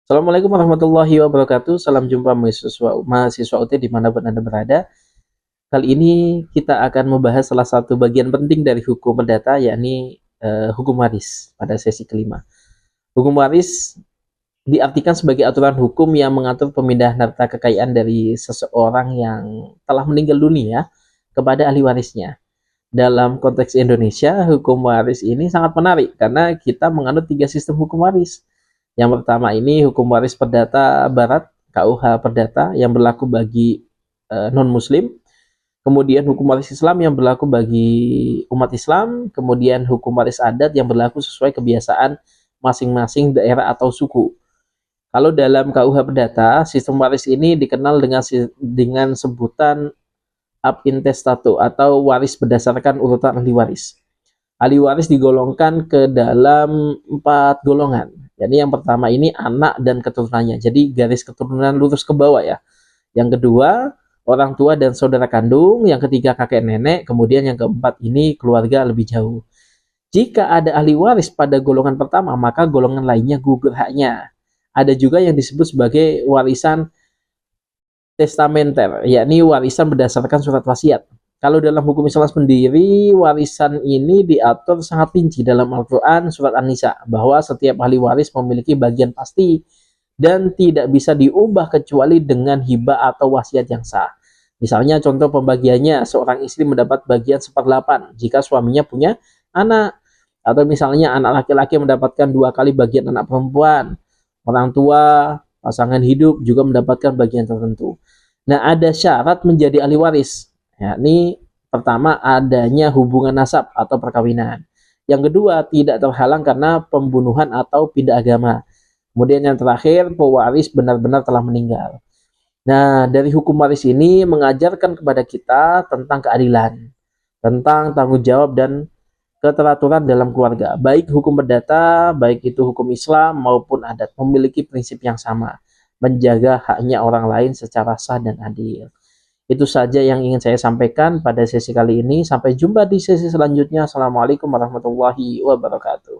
Assalamualaikum warahmatullahi wabarakatuh. Salam jumpa mahasiswa UT dimanapun Anda berada. Kali ini kita akan membahas salah satu bagian penting dari hukum perdata, yakni hukum waris pada sesi kelima. Hukum waris diartikan sebagai aturan hukum yang mengatur pemindahan harta kekayaan dari seseorang yang telah meninggal dunia kepada ahli warisnya. Dalam konteks Indonesia, hukum waris ini sangat menarik karena kita menganut 3 sistem hukum waris. Yang pertama ini hukum waris perdata barat, KUH Perdata, yang berlaku bagi non-muslim. Kemudian hukum waris Islam yang berlaku bagi umat Islam. Kemudian hukum waris adat yang berlaku sesuai kebiasaan masing-masing daerah atau suku. Kalau dalam KUH Perdata, sistem waris ini dikenal dengan sebutan ab intestato atau waris berdasarkan urutan ahli waris. Ahli waris digolongkan ke dalam 4 golongan. Jadi yang pertama ini anak dan keturunannya. Jadi garis keturunan lurus ke bawah ya. Yang kedua, orang tua dan saudara kandung. Yang ketiga, kakek nenek. Kemudian yang keempat ini keluarga lebih jauh. Jika ada ahli waris pada golongan pertama, maka golongan lainnya gugur haknya. Ada juga yang disebut sebagai warisan testamenter, yakni warisan berdasarkan surat wasiat. Kalau dalam hukum Islam sendiri, warisan ini diatur sangat rinci dalam Al-Quran surat An-Nisa, bahwa setiap ahli waris memiliki bagian pasti dan tidak bisa diubah kecuali dengan hibah atau wasiat yang sah. Misalnya contoh pembagiannya, seorang istri mendapat bagian 1/8 jika suaminya punya anak. Atau misalnya anak laki-laki mendapatkan 2 kali bagian anak perempuan. Orang tua, pasangan hidup juga mendapatkan bagian tertentu. Nah, ada syarat menjadi ahli waris. Yakni pertama adanya hubungan nasab atau perkawinan. Yang kedua tidak terhalang karena pembunuhan atau pindah agama. Kemudian yang terakhir pewaris benar-benar telah meninggal. Nah, dari hukum waris ini mengajarkan kepada kita tentang keadilan, tentang tanggung jawab dan keteraturan dalam keluarga. Baik hukum perdata, baik itu hukum Islam maupun adat memiliki prinsip yang sama, menjaga haknya orang lain secara sah dan adil. Itu saja yang ingin saya sampaikan pada sesi kali ini. Sampai jumpa di sesi selanjutnya. Assalamualaikum warahmatullahi wabarakatuh.